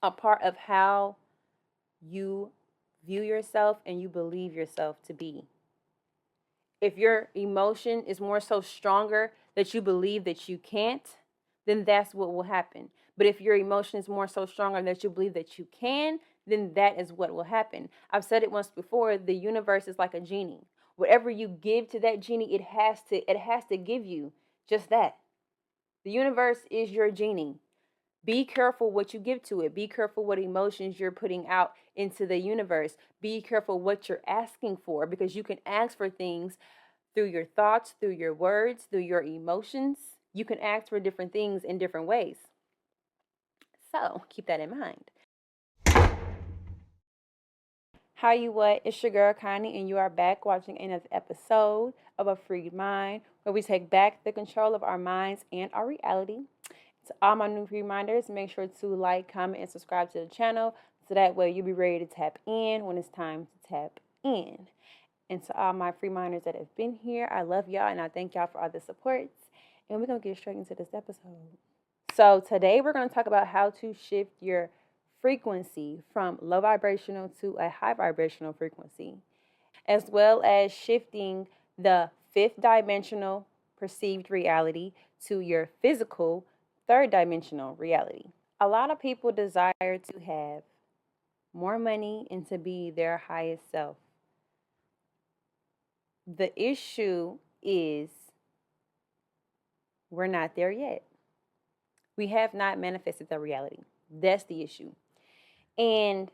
a part of how you view yourself and you believe yourself to be. If your emotion is more so stronger that you believe that you can't, then that's what will happen. But if your emotion is more so stronger that you believe that you can, then that is what will happen. I've said it once before, the universe is like a genie. Whatever you give to that genie, it has to give you just that. The universe is your genie. Be careful what you give to it. Be careful what emotions you're putting out into the universe. Be careful what you're asking for, because you can ask for things through your thoughts, through your words, through your emotions. You can ask for different things in different ways. So keep that in mind. How you what? It's your girl Connie, and you are back watching another episode of A Freed Mind, where we take back the control of our minds and our reality. To all my new reminders, make sure to like, comment, and subscribe to the channel, so that way you'll be ready to tap in when it's time to tap in. And to all my free minders that have been here, I love y'all and I thank y'all for all the supports. And we're going to get straight into this episode. So today we're going to talk about how to shift your frequency from low vibrational to a high vibrational frequency, as well as shifting the fifth dimensional perceived reality to your physical third dimensional reality. A lot of people desire to have more money and to be their highest self. The issue is we're not there yet. We have not manifested the reality. That's the issue. And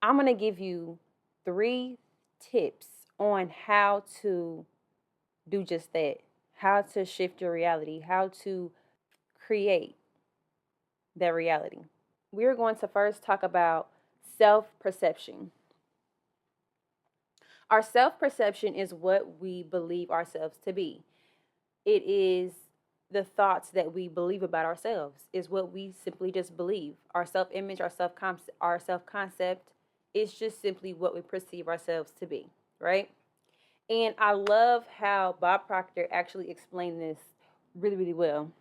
I'm going to give you 3 tips on how to do just that, how to shift your reality, how to create that reality. We're going to first talk about self-perception. Our self-perception is what we believe ourselves to be. It is the thoughts that we believe about ourselves, is what we simply just believe. Our self-image, our self-concept is just simply what we perceive ourselves to be, right? And I love how Bob Proctor actually explained this really, really well.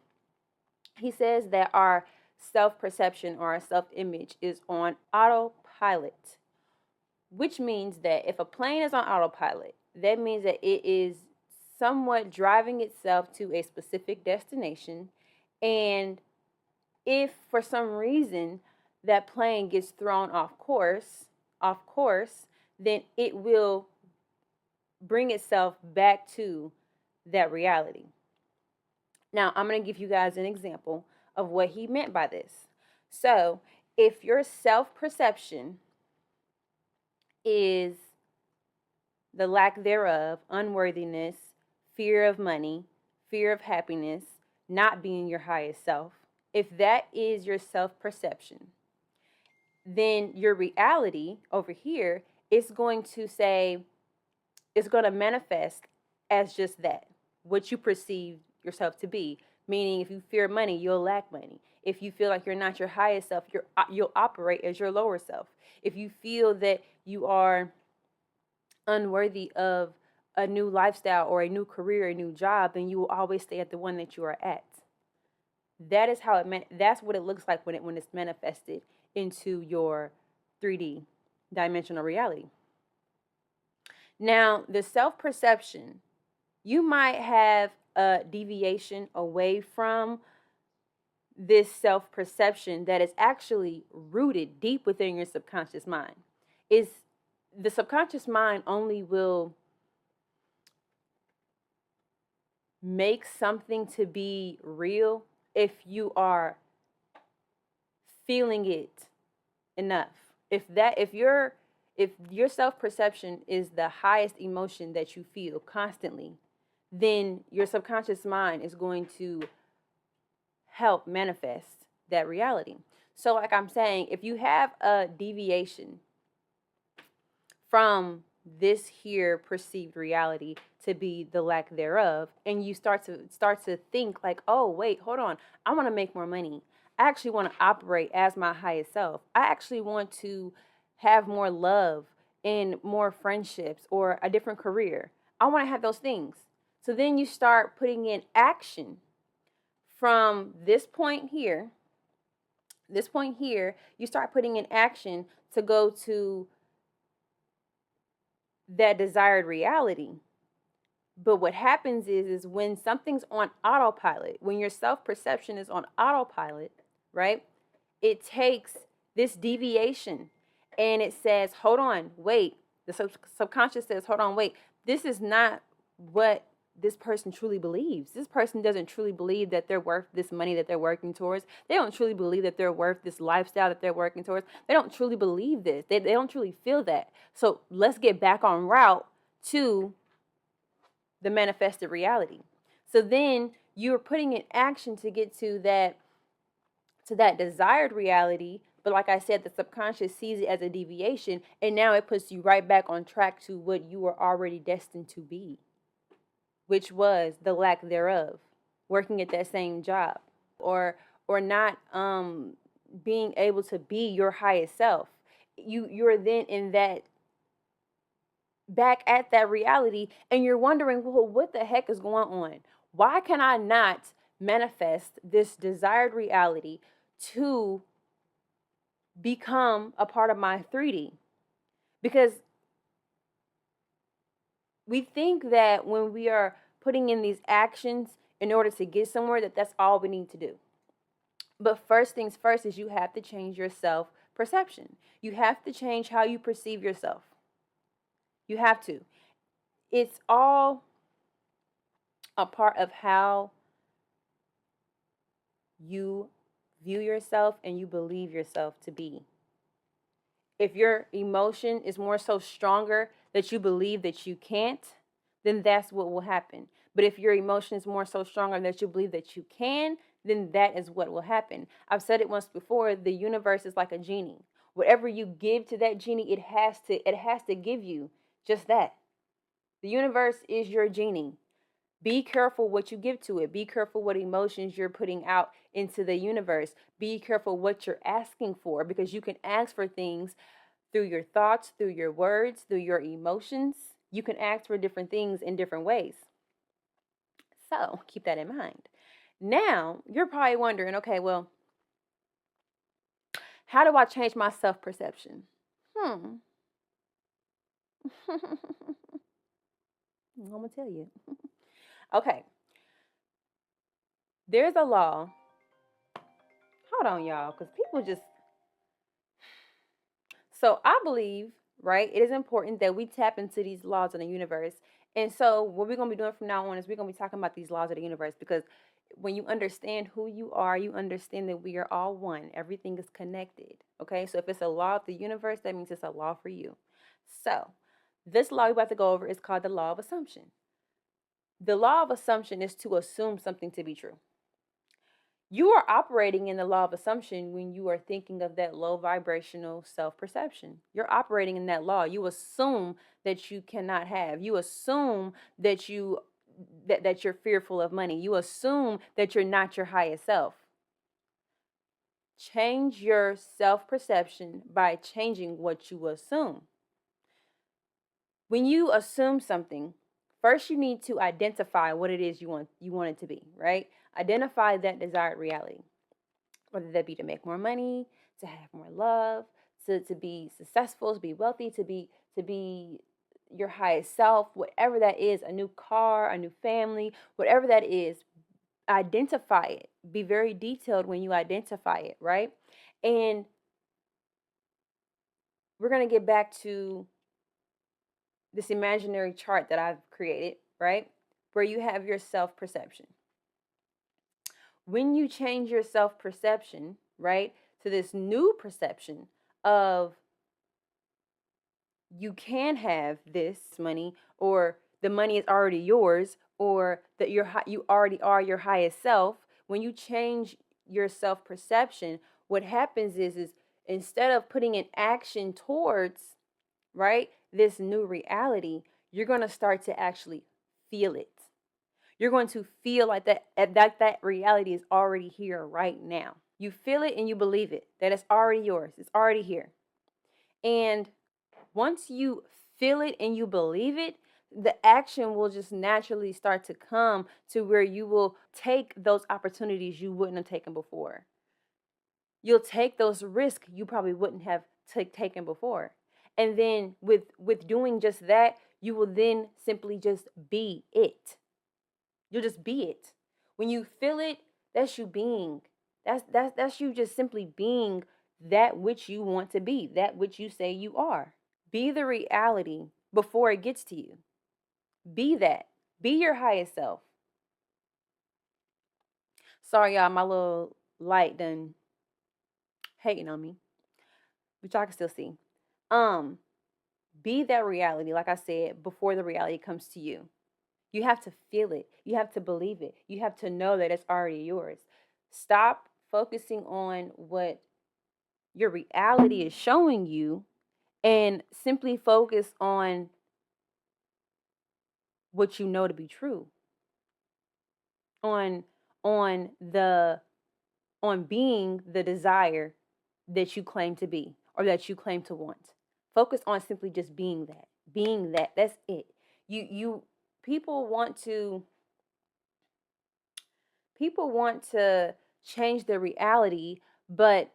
He says that our self-perception or our self-image is on autopilot, which means that if a plane is on autopilot, that means that it is somewhat driving itself to a specific destination. And if for some reason that plane gets thrown off course, then it will bring itself back to that reality. Now, I'm going to give you guys an example of what he meant by this. So, if your self-perception is the lack thereof, unworthiness, fear of money, fear of happiness, not being your highest self, if that is your self-perception, then your reality over here is going to say, it's going to manifest as just that, what you perceive yourself to be. Meaning, if you fear money, you'll lack money. If you feel like you're not your highest self, you'll operate as your lower self. If you feel that you are unworthy of a new lifestyle or a new career, a new job, then you will always stay at the one that you are at. That is how it meant. That's what it looks like when it's manifested into your 3D dimensional reality. Now, the self-perception, you might have a deviation away from this self-perception that is actually rooted deep within your subconscious mind. Is the subconscious mind only will make something to be real if you are feeling it enough. If your self-perception is the highest emotion that you feel constantly, then your subconscious mind is going to help manifest that reality. So like I'm saying, if you have a deviation from this here perceived reality to be the lack thereof, and you start to think like, oh wait, hold on, I want to make more money, I actually want to operate as my highest self, I actually want to have more love and more friendships or a different career, I want to have those things. So then you start putting in action from this point here This point here, you start putting in action to go to that desired reality. But what happens is when something's on autopilot, when your self-perception is on autopilot, right? It takes this deviation and it says, hold on, wait. The subconscious says, hold on, wait. This is not what this person truly believes. This person doesn't truly believe that they're worth this money that they're working towards. They don't truly believe that they're worth this lifestyle that they're working towards. They don't truly believe this. They don't truly feel that. So let's get back on route to the manifested reality. So then you're putting in action to get to that desired reality. But like I said, the subconscious sees it as a deviation, and now it puts you right back on track to what you were already destined to be, which was the lack thereof, working at that same job, or not being able to be your highest self. You're then in that, back at that reality, and you're wondering, well, what the heck is going on? Why can I not manifest this desired reality to become a part of my 3D? Because we think that when we are putting in these actions in order to get somewhere, that that's all we need to do. But first things first is you have to change your self perception. You have to change how you perceive yourself. You have to. It's all a part of how you view yourself and you believe yourself to be. If your emotion is more so stronger that you believe that you can't, then that's what will happen. But if your emotion is more so stronger that you believe that you can, then that is what will happen. I've said it once before, the universe is like a genie. Whatever you give to that genie, it has to give you just that. The universe is your genie. Be careful what you give to it. Be careful what emotions you're putting out into the universe. Be careful what you're asking for, because you can ask for things through your thoughts, through your words, through your emotions. You can ask for different things in different ways. So keep that in mind. Now, you're probably wondering, okay, well, how do I change my self-perception? I'm going to tell you. Okay. There's a law. Hold on, y'all, because people just. So I believe, right, it is important that we tap into these laws of the universe. And so what we're going to be doing from now on is we're going to be talking about these laws of the universe, because when you understand who you are, you understand that we are all one. Everything is connected. Okay. So if it's a law of the universe, that means it's a law for you. So this law we're about to go over is called the law of assumption. The law of assumption is to assume something to be true. You are operating in the law of assumption when you are thinking of that low vibrational self-perception. You're operating in that law. You assume that you cannot have. You assume that you're fearful of money. You assume that you're not your highest self. Change your self-perception by changing what you assume. When you assume something, first you need to identify what it is you want it to be, right? Identify that desired reality. Whether that be to make more money, to have more love, to be successful, to be wealthy, to be your highest self, whatever that is, a new car, a new family, whatever that is, identify it. Be very detailed when you identify it, right? And we're going to get back to this imaginary chart that I've created, right? Where you have your self-perception. When you change your self-perception, right, to this new perception of you can have this money, or the money is already yours, or that you already are your highest self. When you change your self-perception, what happens is instead of putting an action towards, right, this new reality, you're going to start to actually feel it. You're going to feel like that reality is already here right now. You feel it and you believe it, that it's already yours. It's already here. And once you feel it and you believe it, the action will just naturally start to come to where you will take those opportunities you wouldn't have taken before. You'll take those risks you probably wouldn't have taken before. And then with doing just that, you will then simply just be it. You'll just be it. When you feel it, that's you being. That's you just simply being that which you want to be, that which you say you are. Be the reality before it gets to you. Be that. Be your highest self. Sorry, y'all, my little light done hating on me, which I can still see. Um, be that reality, like I said, before the reality comes to you. You have to feel it. You have to believe it. You have to know that it's already yours. Stop focusing on what your reality is showing you and simply focus on what you know to be true. On on the on being the desire that you claim to be or that you claim to want. Focus on simply just being that. Being that. That's it. You people want to people want to change their reality, but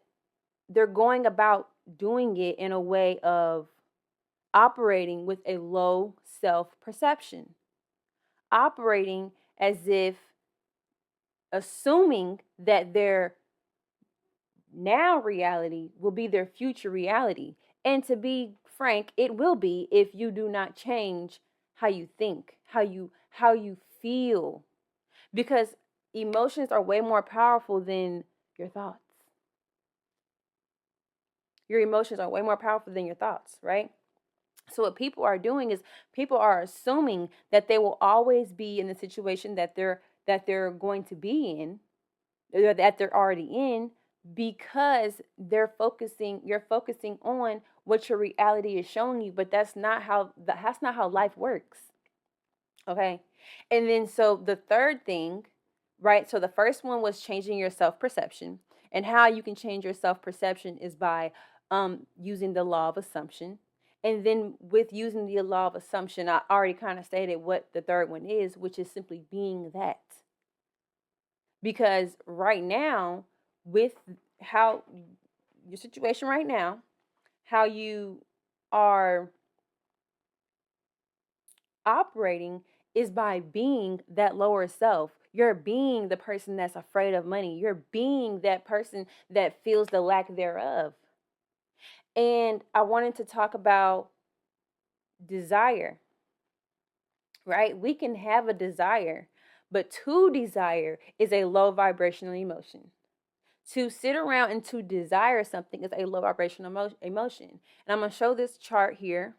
they're going about doing it in a way of operating with a low self-perception. Operating as if assuming that their now reality will be their future reality. And to be frank, it will be if you do not change how you think, how you feel. Because emotions are way more powerful than your thoughts. Your emotions are way more powerful than your thoughts, right? So what people are doing is people are assuming that they will always be in the situation that they're going to be in, or that they're already in, because you're focusing on what your reality is showing you, but that's not how life works. Okay? And then so the third thing, right? So the first one was changing your self-perception. And how you can change your self-perception is by using the law of assumption. And then with using the law of assumption, I already kind of stated what the third one is, which is simply being that. Because right now, with how your situation right now, how you are operating is by being that lower self. You're being the person that's afraid of money. You're being that person that feels the lack thereof. And I wanted to talk about desire, right? We can have a desire, but to desire is a low vibrational emotion. To sit around and to desire something is a low vibrational emotion. And I'm going to show this chart here.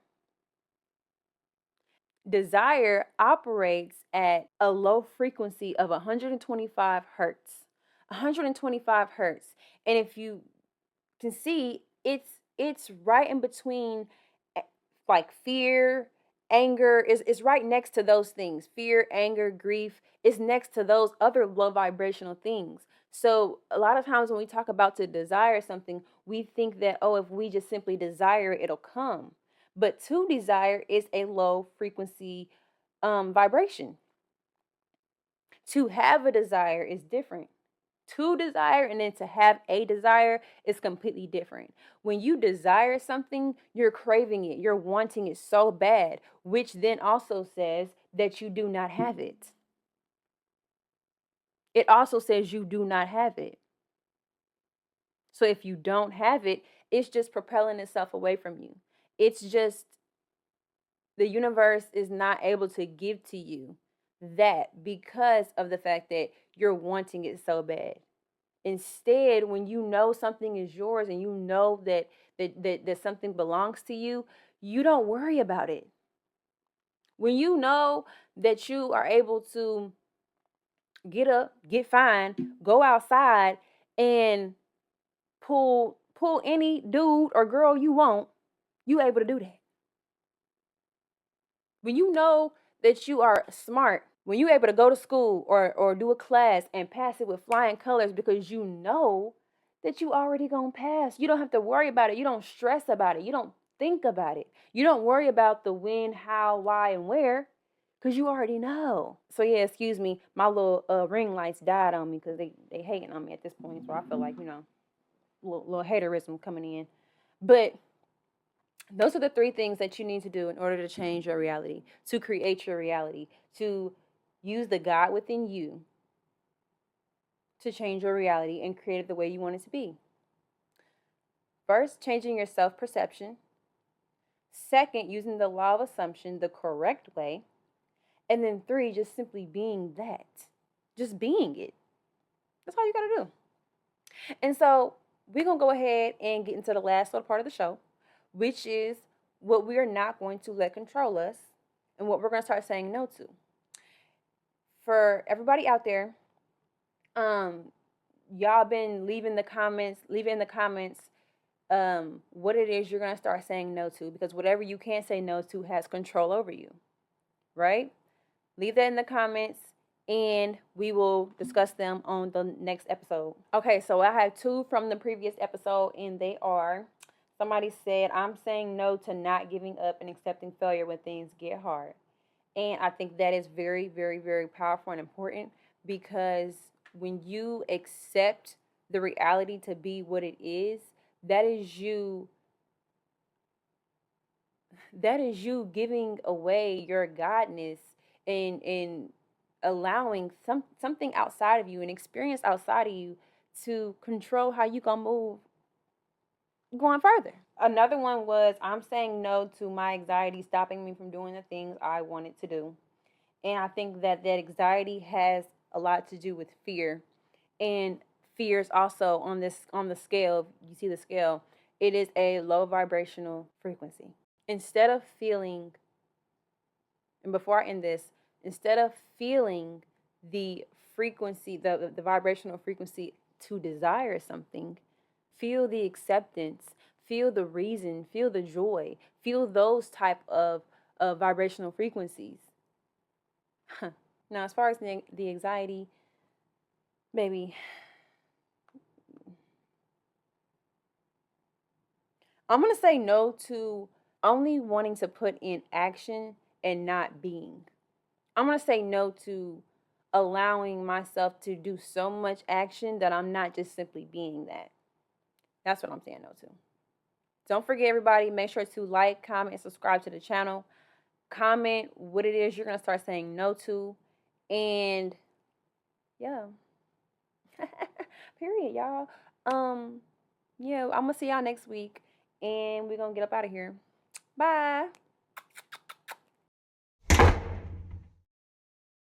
Desire operates at a low frequency of 125 hertz. 125 hertz. And if you can see, it's right in between, like fear, anger is right next to those things. Fear, anger, grief is next to those other low vibrational things. So a lot of times when we talk about to desire something, we think that, oh, if we just simply desire it, it'll come. But to desire is a low frequency vibration. To have a desire is different. To desire and then to have a desire is completely different. When you desire something, you're craving it, you're wanting it so bad, which then also says that you do not have it. It also says you do not have it. So if you don't have it, it's just propelling itself away from you. It's just the universe is not able to give to you that because of the fact that you're wanting it so bad. Instead, when you know something is yours and you know that something belongs to you, you don't worry about it. When you know that you are able to get up, get fine, go outside and pull any dude or girl you want, you able to do that. When you know that you are smart, when you're able to go to school or do a class and pass it with flying colors because you know that you already gonna pass. You don't have to worry about it. You don't stress about it. You don't think about it. You don't worry about the when, how, why, and where because you already know. So yeah, excuse me, my little ring lights died on me because they hating on me at this point. So I feel like, little haterism coming in. But those are the three things that you need to do in order to change your reality, to create your reality, to use the God within you to change your reality and create it the way you want it to be. First, changing your self perception. Second, using the law of assumption the correct way. And then three, just simply being that. Just being it. That's all you got to do. And so we're going to go ahead and get into the last little part of the show, which is what we are not going to let control us and what we're going to start saying no to. For everybody out there, y'all been leaving in the comments what it is you're going to start saying no to, because whatever you can't say no to has control over you, right? Leave that in the comments and we will discuss them on the next episode. Okay, so I have two from the previous episode, and they are, somebody said, I'm saying no to not giving up and accepting failure when things get hard. And I think that is very, very, very powerful and important, because when you accept the reality to be what it is, that is you giving away your godness and allowing something outside of you, an experience outside of you, to control how you gonna move going further. Another one was, I'm saying no to my anxiety stopping me from doing the things I wanted to do. And I think that anxiety has a lot to do with fear. And fear is also on the scale, you see the scale, it is a low vibrational frequency. Instead of feeling, and before I end this, instead of feeling the frequency, the vibrational frequency to desire something, feel the acceptance, feel the reason, feel the joy, feel those type of vibrational frequencies. Now, as far as the anxiety, baby, I'm going to say no to only wanting to put in action and not being. I'm going to say no to allowing myself to do so much action that I'm not just simply being that. That's what I'm saying no to. Don't forget, everybody, make sure to like, comment, and subscribe to the channel. Comment what it is you're going to start saying no to. And yeah. Period, y'all. Yeah, I'm going to see y'all next week. And we're going to get up out of here. Bye.